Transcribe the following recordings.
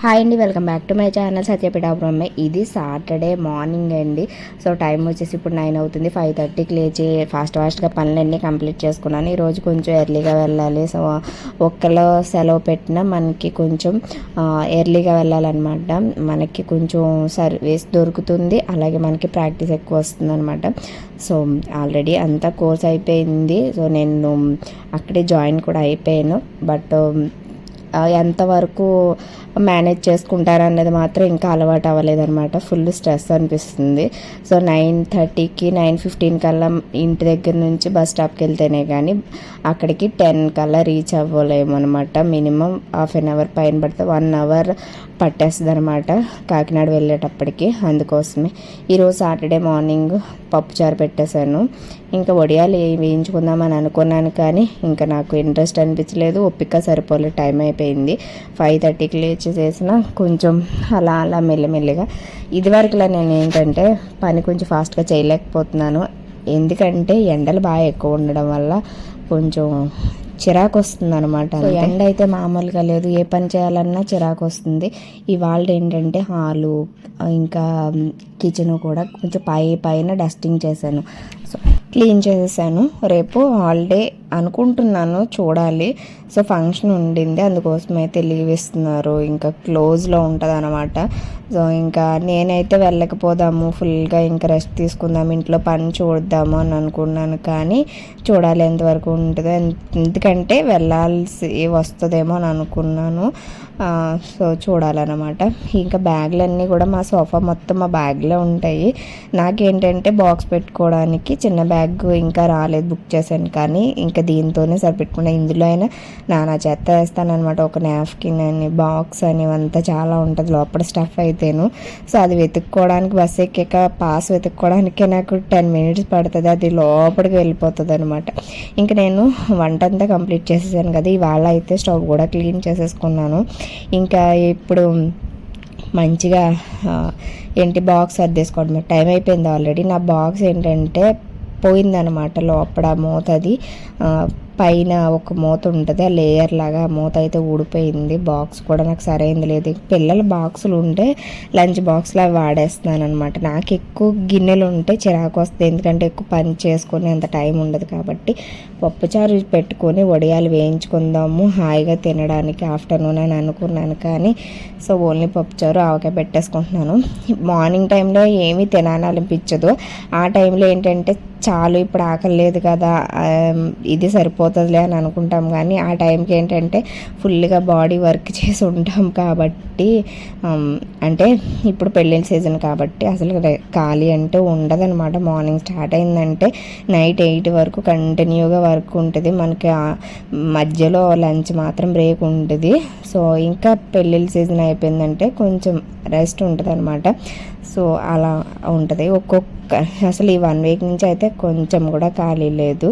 Hi అండి, welcome back to my channel సత్యపీఠ బ్రహ్మే. ఇది సాటర్డే మార్నింగ్ అండి. సో టైం వచ్చేసి ఇప్పుడు 9 అవుతుంది. 5:30కి లేచి ఫాస్ట్గా పనులన్నీ కంప్లీట్ చేసుకున్నాను. ఈరోజు కొంచెం ఎర్లీగా వెళ్ళాలి. సో ఒక్కలో సెలవు పెట్టినా మనకి కొంచెం ఎర్లీగా వెళ్ళాలన్నమాట. మనకి కొంచెం సర్వీస్ దొరుకుతుంది, అలాగే మనకి ప్రాక్టీస్ ఎక్కువ వస్తుంది అనమాట. సో ఆల్రెడీ అంతా కోర్స్ అయిపోయింది. సో నేను అక్కడే జాయిన్ కూడా అయిపోయాను. బట్ ఎంతవరకు మేనేజ్ చేసుకుంటారనేది మాత్రం ఇంకా అలవాటు అవ్వలేదన్నమాట. ఫుల్ స్ట్రెస్ అనిపిస్తుంది. సో 9:30కి 9:15 కల్లా ఇంటి దగ్గర నుంచి బస్ స్టాప్కి వెళ్తేనే కానీ అక్కడికి 10 కల్లా రీచ్ అవ్వలేము అనమాట. మినిమం హాఫ్ అన్ అవర్ పైన పడితే 1 అవర్ పట్టేస్తుంది అనమాట కాకినాడ వెళ్ళేటప్పటికి. అందుకోసమే ఈరోజు సాటర్డే మార్నింగ్ పప్పుచారు పెట్టేశాను. ఇంకా వడియాలు వేయించుకుందామని అనుకున్నాను, కానీ ఇంకా నాకు ఇంట్రెస్ట్ అనిపించలేదు, ఓపిక సరిపోలేదు. టైం అయిపోయింది. 5:30కి లేచి చేసిన కొంచెం అలా మెల్లమెల్లిగా. ఇదివరకులా నేను ఏంటంటే పని కొంచెం ఫాస్ట్గా చేయలేకపోతున్నాను. ఎందుకంటే ఎండలు బాగా ఎక్కువ ఉండడం వల్ల కొంచెం చిరాకు వస్తుంది అనమాట. ఎండ అయితే మామూలుగా లేదు, ఏ పని చేయాలన్నా చిరాకు వస్తుంది. ఇవాళ ఏంటంటే హాలు ఇంకా కిచెన్ కూడా కొంచెం పైన డస్టింగ్ చేశాను. సో క్లీన్ చేసేసాను. రేపు హాలిడే అనుకుంటున్నాను, చూడాలి. సో ఫంక్షన్ ఉండింది, అందుకోసం అయితే లీవ్ ఇస్తున్నారు. ఇంకా క్లోజ్లో ఉంటుంది అనమాట. సో ఇంకా నేనైతే వెళ్ళకపోదాము, ఫుల్గా ఇంకా రెస్ట్ తీసుకుందాము, ఇంట్లో పని చూద్దాము అని అనుకున్నాను. కానీ చూడాలి ఎంతవరకు ఉంటుందో, ఎందుకంటే వెళ్ళాల్సి వస్తుందేమో అని అనుకున్నాను. సో చూడాలన్నమాట. ఇంకా బ్యాగులన్నీ కూడా మా సోఫా మొత్తం మా బ్యాగ్లో ఉంటాయి. నాకేంటంటే బాక్స్ పెట్టుకోవడానికి చిన్న బ్యాగ్ ఇంకా రాలేదు, బుక్ చేశాను. కానీ ఇంకా దీంతోనే సరిపెట్టుకున్నా. ఇందులో అయినా నానా చెత్త వేస్తానమాట. ఒక నాప్కిన్ అని, బాక్స్ అని, అంతా చాలా ఉంటుంది లోపల స్టఫ్ అయితేను. సో అది వెతుక్కోవడానికి బస్ ఎక్కాక పాస్ వెతుక్కోవడానికే నాకు 10 minutes పడుతుంది. అది లోపలికి వెళ్ళిపోతుంది అనమాట. ఇంకా నేను వంట అంతా కంప్లీట్ చేసేసాను కదా. ఇవాళ అయితే స్టవ్ కూడా క్లీన్ చేసేసుకున్నాను. ఇంకా ఇప్పుడు మంచిగా బాక్స్ సర్దేసుకోవడం. టైం అయిపోయింది ఆల్రెడీ. నా బాక్స్ ఏంటంటే పోయిందనమాట. లోపల మూత అది పైన ఒక మూత ఉంటుంది, ఆ లేయర్ లాగా ఆ మూత అయితే ఊడిపోయింది. బాక్స్ కూడా నాకు సరైంది లేదు. పిల్లల బాక్సులు ఉంటే లంచ్ బాక్స్లో అవి వాడేస్తున్నాను అనమాట. నాకు ఎక్కువ గిన్నెలు ఉంటే చిరాకు వస్తుంది, ఎందుకంటే ఎక్కువ పని చేసుకొని అంత టైం ఉండదు. కాబట్టి పప్పుచారు పెట్టుకొని వడియాలు వేయించుకుందాము హాయిగా తినడానికి ఆఫ్టర్నూన్ అని అనుకున్నాను. కానీ సో ఓన్లీ పప్పుచారు ఆవకాయ పెట్టేసుకుంటున్నాను. మార్నింగ్ టైంలో ఏమీ తినాలనిపించదు. ఆ టైంలో ఏంటంటే చాలు ఇప్పుడు ఆకలి లేదు కదా, ఇది సరిపోతుందిలే అని అనుకుంటాం. కానీ ఆ టైంకి ఏంటంటే ఫుల్గా బాడీ వర్క్ చేసి ఉంటాం కాబట్టి, అంటే ఇప్పుడు పెళ్ళిళ్ళ సీజన్ కాబట్టి అసలు ఖాళీ అంటే ఉండదన్నమాట. మార్నింగ్ స్టార్ట్ అయిందంటే నైట్ 8 వరకు కంటిన్యూగా వర్క్ ఉంటుంది మనకి. మధ్యలో లంచ్ మాత్రం బ్రేక్ ఉంటుంది. సో ఇంకా పెళ్ళిళ్ళ సీజన్ అయిపోయిందంటే కొంచెం రెస్ట్ ఉంటుంది అనమాట. సో అలా ఉంటుంది. అసలు ఈ 1 week నుంచి అయితే కొంచెం కూడా ఖాళీ లేదు.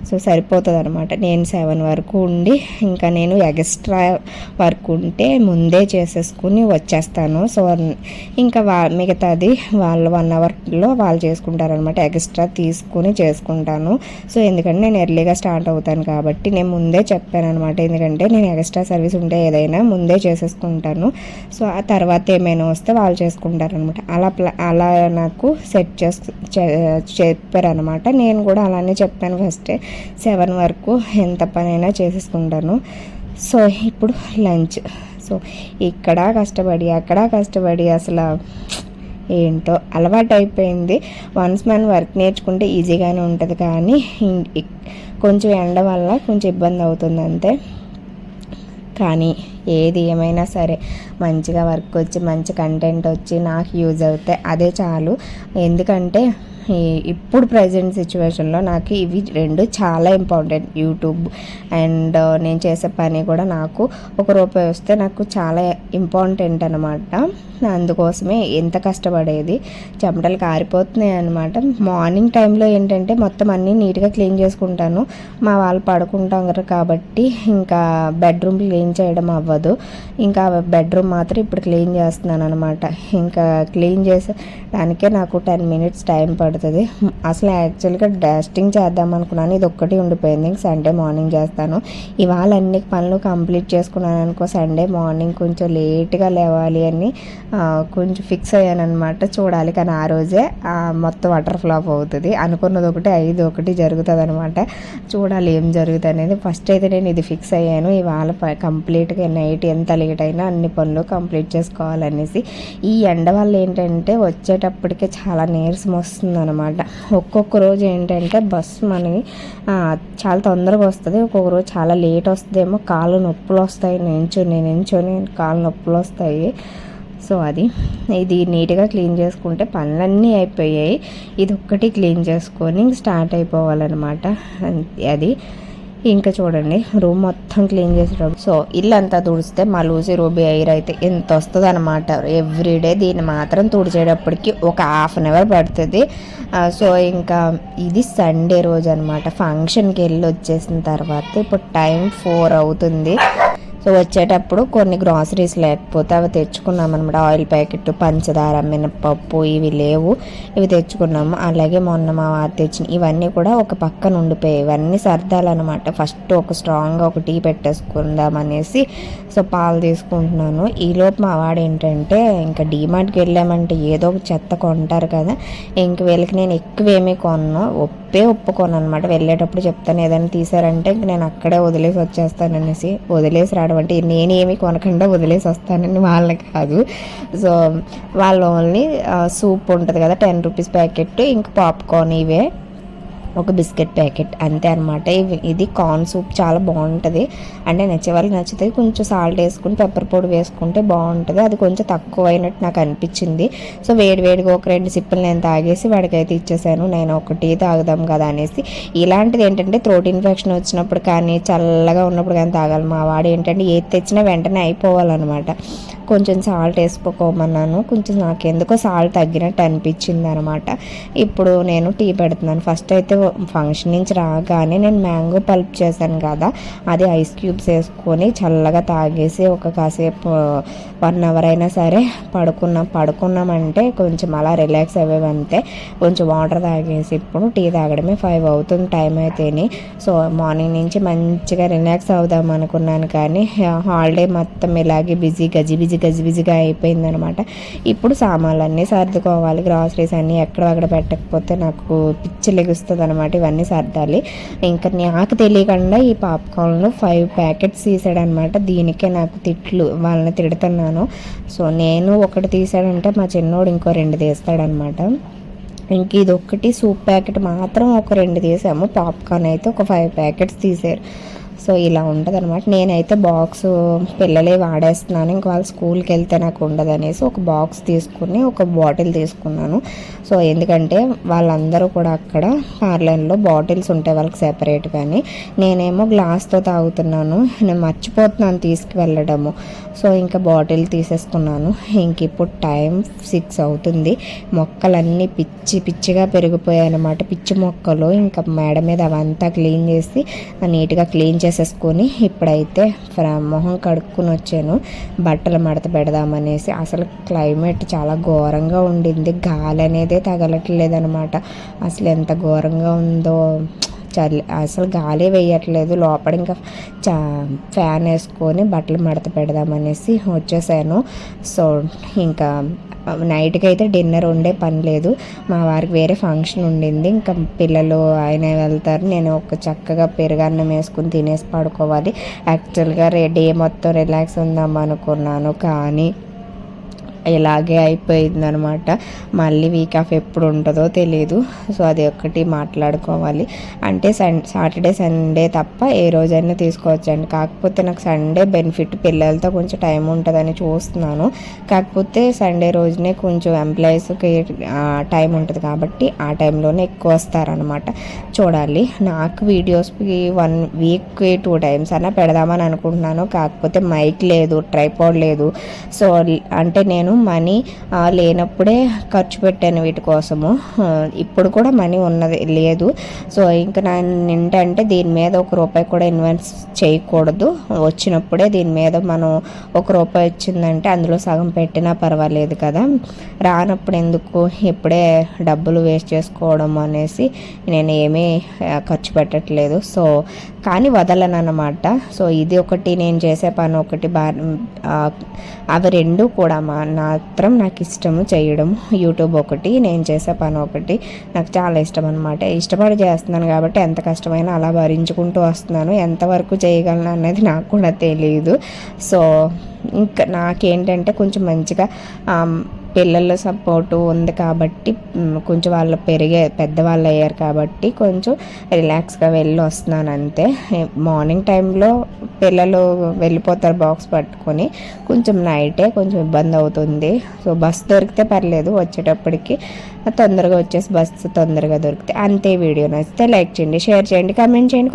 సో సరిపోతుంది అనమాట. నేను 7 వరకు ఉండి ఇంకా నేను ఎక్స్ట్రా వర్క్ ఉంటే ముందే చేసేసుకుని వచ్చేస్తాను. సో ఇంకా మిగతాది వాళ్ళు 1 hourలో వాళ్ళు చేసుకుంటారనమాట. ఎక్స్ట్రా తీసుకుని చేసుకుంటాను. సో ఎందుకంటే నేను ఎర్లీగా స్టార్ట్ అవుతాను కాబట్టి నేను ముందే చెప్పాను అనమాట. ఎందుకంటే నేను ఎక్స్ట్రా సర్వీస్ ఉంటే ఏదైనా ముందే చేసేసుకుంటాను. సో ఆ తర్వాత ఏమైనా వస్తే వాళ్ళు చేసుకుంటారనమాట. అలా నాకు సెట్ చెప్పారనమాట. నేను కూడా అలానే చెప్పాను. ఫస్టే 7 వరకు ఎంత పనైనా చేసేసుకుంటాను. సో ఇప్పుడు లంచ్. సో ఇక్కడ కష్టపడి అక్కడ కష్టపడి అసలు ఏంటో అలవాటు అయిపోయింది. వన్స్ మనం వర్క్ నేర్చుకుంటే ఈజీగానే ఉంటుంది, కానీ కొంచెం ఎండ వల్ల కొంచెం ఇబ్బంది అవుతుంది అంతే. కానీ ఏది ఏమైనా సరే మంచిగా వర్క్ వచ్చి మంచి కంటెంట్ వచ్చి నాకు యూజ్ అవుతాయి, అదే చాలు. ఎందుకంటే ఇప్పుడు ప్రజెంట్ సిచ్యువేషన్లో నాకు ఇవి 2 చాలా ఇంపార్టెంట్. యూట్యూబ్ అండ్ నేను చేసే పని కూడా నాకు ₹1 వస్తే నాకు చాలా ఇంపార్టెంట్ అనమాట. అందుకోసమే ఎంత కష్టపడేది, చెమటలు కారిపోతున్నాయి అనమాట. మార్నింగ్ టైంలో ఏంటంటే మొత్తం అన్నీ నీట్గా క్లీన్ చేసుకుంటాను. మా వాళ్ళు పడుకుంటారు కాబట్టి ఇంకా బెడ్రూమ్ క్లీన్ చేయడం అవ్వదు. ఇంకా బెడ్రూమ్ మాత్రం ఇప్పుడు క్లీన్ చేస్తున్నాను అనమాట. ఇంకా క్లీన్ చేసేదానికే నాకు 10 minutes టైం పడుతుంది. పడుతుంది. అసలు యాక్చువల్గా డస్టింగ్ చేద్దాం అనుకున్నాను, ఇది ఒక్కటి ఉండిపోయింది. సండే మార్నింగ్ చేస్తాను. ఇవాళ అన్ని పనులు కంప్లీట్ చేసుకున్నాను అనుకో, సండే మార్నింగ్ కొంచెం లేట్గా లేవాలి అని కొంచెం ఫిక్స్ అయ్యాను అనమాట. చూడాలి, కానీ ఆ రోజే మొత్తం వాటర్ ఫ్లాప్ అవుతుంది. అనుకున్నది ఒకటి 5 ఒకటి జరుగుతుంది అనమాట. చూడాలి ఏం జరుగుతుంది అనేది. ఫస్ట్ అయితే నేను ఇది ఫిక్స్ అయ్యాను, ఇవాళ కంప్లీట్గా నైట్ ఎంత లేట్ అయినా అన్ని పనులు కంప్లీట్ చేసుకోవాలనేసి. ఈ ఎండ వల్ల ఏంటంటే వచ్చేటప్పటికే చాలా నీరసం వస్తుంది అనమాట. ఒక్కొక్క రోజు ఏంటంటే బస్సు మనకి చాలా తొందరగా వస్తుంది, ఒక్కొక్క రోజు చాలా లేట్ వస్తుందేమో. కాళ్ళు నొప్పులు వస్తాయి, నించొని కాళ్ళు నొప్పులు వస్తాయి. సో ఇది నీట్గా క్లీన్ చేసుకుంటే పనులన్నీ అయిపోయాయి. ఇది ఒక్కటి క్లీన్ చేసుకొని స్టార్ట్ అయిపోవాలన్నమాట. అది ఇంకా చూడండి, రూమ్ మొత్తం క్లీన్ చేసేటప్పుడు సో ఇల్లంతా తుడిస్తే మా లూసి రూబీ ఎయిర్ అయితే ఎంత వస్తుంది అనమాట. ఎవ్రీడే దీన్ని మాత్రం తుడిచేటప్పటికి ఒక హాఫ్ అన్ అవర్ పడుతుంది. సో ఇంకా ఇది సండే రోజు అనమాట. ఫంక్షన్కి వెళ్ళి వచ్చేసిన తర్వాత ఇప్పుడు టైం 4 అవుతుంది. సో వచ్చేటప్పుడు కొన్ని గ్రాసరీస్ లేకపోతే అవి తెచ్చుకున్నాం అనమాట. ఆయిల్ ప్యాకెట్, పంచదార, మినపప్పు ఇవి లేవు, ఇవి తెచ్చుకున్నాము. అలాగే మొన్న మా వారు తెచ్చిన ఇవన్నీ కూడా ఒక పక్కన ఉండిపోయాయి. ఇవన్నీ సర్దాలన్నమాట. ఫస్ట్ ఒక స్ట్రాంగ్గా ఒక టీ పెట్టేసుకుందాం అనేసి సో పాలు తీసుకుంటున్నాను. ఈలోపు మా వాడు ఏంటంటే ఇంకా డీమార్ట్కి వెళ్ళామంటే ఏదో ఒక చెత్త కొంటారు కదా, ఇంక వీళ్ళకి నేను ఎక్కువేమీ కొన్నాను, ఒప్పుకోను అనమాట. వెళ్ళేటప్పుడు చెప్తాను ఏదైనా తీసారంటే ఇంక నేను అక్కడే వదిలేసి వచ్చేస్తాను అనేసి. వదిలేసి రావడం అంటే నేనేమి కొనకుండా వదిలేసి వస్తానని వాళ్ళకి కాదు. సో వాళ్ళు ఓన్లీ సూప్ ఉంటుంది కదా 10 రూపీస్ ప్యాకెట్, ఇంకా పాప్కార్న్, ఇవే ఒక బిస్కెట్ ప్యాకెట్ అంతే అనమాట. ఇది కార్న్ సూప్ చాలా బాగుంటుంది. అంటే నచ్చే వాళ్ళకి నచ్చితే కొంచెం సాల్ట్ వేసుకుని పెప్పర్ పొడి వేసుకుంటే బాగుంటుంది. అది కొంచెం తక్కువ అయినట్టు నాకు అనిపించింది. సో వేడివేడిగా ఒక 2 సిప్పులు నేను తాగేసి వాడికైతే ఇచ్చేసాను. నేను ఒక టీ తాగుదాం కదా అనేసి. ఇలాంటిది ఏంటంటే థ్రోట్ ఇన్ఫెక్షన్ వచ్చినప్పుడు కానీ చల్లగా ఉన్నప్పుడు కానీ తాగాలి. మా వాడు ఏంటంటే ఏది తెచ్చినా వెంటనే అయిపోవాలన్నమాట. కొంచెం సాల్ట్ వేసుకోమన్నాను, కొంచెం నాకెందుకో సాల్ట్ తగ్గినట్టు అనిపించింది అనమాట. ఇప్పుడు నేను టీ పెడుతున్నాను. ఫస్ట్ అయితే ఫంక్షన్ నుంచి రాగానే నేను మ్యాంగో పల్ప్ చేశాను కదా, అది ఐస్ క్యూబ్స్ వేసుకొని చల్లగా తాగేసి ఒక కాసేపు 1 అవర్ అయినా సరే పడుకున్నామంటే కొంచెం అలా రిలాక్స్ అయ్యేవంతే. కొంచెం వాటర్ తాగేసి ఇప్పుడు టీ తాగడమే 5 అవుతుంది టైం అయితేనే. సో మార్నింగ్ నుంచి మంచిగా రిలాక్స్ అవుదాం అనుకున్నాను, కానీ హాలిడే మొత్తం ఇలాగే గజిబిజిగా అయిపోయిందనమాట. ఇప్పుడు సామాన్లన్నీ సర్దుకోవాలి, గ్రాసరీస్ అన్నీ ఎక్కడక్కడ పెట్టకపోతే నాకు పిచ్చి లెగుస్తుంది అనమాట. ఇవన్నీ సర్దాలి. ఇంకా నాకు తెలియకుండా ఈ పాప్కార్న్లో 5 ప్యాకెట్స్ తీసాడనమాట. దీనికే నాకు తిట్లు, వాళ్ళని తిడుతున్నాను. సో నేను ఒకటి తీసాడంటే మా చిన్నోడు ఇంకో 2 తీస్తాడనమాట. ఇంక ఇది ఒకటి సూప్ ప్యాకెట్ మాత్రం ఒక 2 తీసాము. పాప్కార్న్ అయితే ఒక 5 ప్యాకెట్స్ తీసారు. సో ఇలా ఉంటుంది అనమాట. నేనైతే బాక్స్ పిల్లలే వాడేస్తున్నాను, ఇంక వాళ్ళు స్కూల్కి వెళ్తే నాకు ఉండదు అనేసి ఒక బాక్స్ తీసుకుని ఒక బాటిల్ తీసుకున్నాను. సో ఎందుకంటే వాళ్ళందరూ కూడా అక్కడ పార్లర్లో బాటిల్స్ ఉంటాయి వాళ్ళకి సెపరేట్, కానీ నేనేమో గ్లాస్తో తాగుతున్నాను. నేను మర్చిపోతున్నాను తీసుకువెళ్ళడము. సో ఇంకా బాటిల్ తీసేసుకున్నాను. ఇంక ఇప్పుడు టైం 6 అవుతుంది. మొక్కలన్నీ పిచ్చిగా పెరిగిపోయాయి అనమాట. పిచ్చి మొక్కలు ఇంకా మేడ మీద అవంతా క్లీన్ చేసి నీట్గా క్లీన్ చేసేసుకొని ఇప్పుడైతే మొహం కడుక్కుని వచ్చాను బట్టలు మడత పెడదామనేసి. అసలు క్లైమేట్ చాలా ఘోరంగా ఉండింది, గాలి అనేదే తగలట్లేదు అనమాట. అసలు ఎంత ఘోరంగా ఉందో, అసలు గాలి వేయట్లేదు లోపల. ఇంకా ఫ్యాన్ వేసుకొని బట్టలు మడత పెడదామనేసి వచ్చేసాను. సో ఇంకా నైట్కి అయితే డిన్నర్ వండే పని లేదు, మా వారికి వేరే ఫంక్షన్ ఉండింది. ఇంకా పిల్లలు ఆయన వెళ్తారు, నేను ఒక చక్కగా పెరుగన్నం వేసుకుని తినేసి పడుకోవాలి. యాక్చువల్గా డే మొత్తం రిలాక్స్ ఉందాం అనుకున్నాను, కానీ ఇలాగే అయిపోయింది అనమాట. మళ్ళీ వీక్ ఆఫ్ ఎప్పుడు ఉంటుందో తెలియదు. సో అది ఒక్కటి మాట్లాడుకోవాలి. అంటే సాటర్డే సండే తప్ప ఏ రోజైనా తీసుకోవచ్చండి. కాకపోతే నాకు సండే బెనిఫిట్, పిల్లలతో కొంచెం టైం ఉంటుందని చూస్తున్నాను. కాకపోతే సండే రోజునే కొంచెం ఎంప్లాయీస్కి టైం ఉంటుంది కాబట్టి ఆ టైంలోనే ఎక్కువ వస్తారనమాట. చూడాలి. నాకు వీడియోస్కి 1 వీక్కి 2 టైమ్స్ అన్నా పెడదామని అనుకుంటున్నాను. కాకపోతే మైక్ లేదు, ట్రైపాడ్ లేదు. సో అంటే నేను చేశాను. మనీ లేనప్పుడే ఖర్చు పెట్టాను వీటి కోసము. ఇప్పుడు కూడా మనీ ఉన్నది లేదు. సో ఇంకా నేను ఏంటంటే దీని మీద ₹1 కూడా ఇన్వెస్ట్ చేయకూడదు. వచ్చినప్పుడే దీని మీద మనం ₹1 వచ్చిందంటే అందులో సగం పెట్టినా పర్వాలేదు కదా, రానప్పుడు ఎందుకు ఇప్పుడే డబ్బులు వేస్ట్ చేసుకోవడం అనేసి నేను ఏమీ ఖర్చు పెట్టట్లేదు. సో కానీ వదలను అన్నమాట. సో ఇది ఒకటి, నేను చేసే పని ఒకటి అవి రెండు కూడా మాత్రం నాకు ఇష్టము చేయడం. యూట్యూబ్ ఒకటి, నేను చేసే పని ఒకటి నాకు చాలా ఇష్టం అనమాట. ఇష్టపడి చేస్తున్నాను కాబట్టి ఎంత కష్టమైనా అలా భరించుకుంటూ వస్తున్నాను. ఎంతవరకు చేయగలను అన్నది నాకు కూడా తెలియదు. సో ఇంకా నాకేంటంటే కొంచెం మంచిగా పిల్లల సపోర్టు ఉంది కాబట్టి, కొంచెం వాళ్ళు పెద్దవాళ్ళు అయ్యారు కాబట్టి కొంచెం రిలాక్స్గా వెళ్ళి వస్తున్నాను అంతే. మార్నింగ్ టైంలో పిల్లలు వెళ్ళిపోతారు బాక్స్ పట్టుకొని, కొంచెం నైటే కొంచెం ఇబ్బంది అవుతుంది. సో బస్సు దొరికితే పర్లేదు, వచ్చేటప్పటికి తొందరగా వచ్చేసి బస్సు తొందరగా దొరికితే అంతే. వీడియో నచ్చితే లైక్ చేయండి, షేర్ చేయండి, కామెంట్ చేయండి.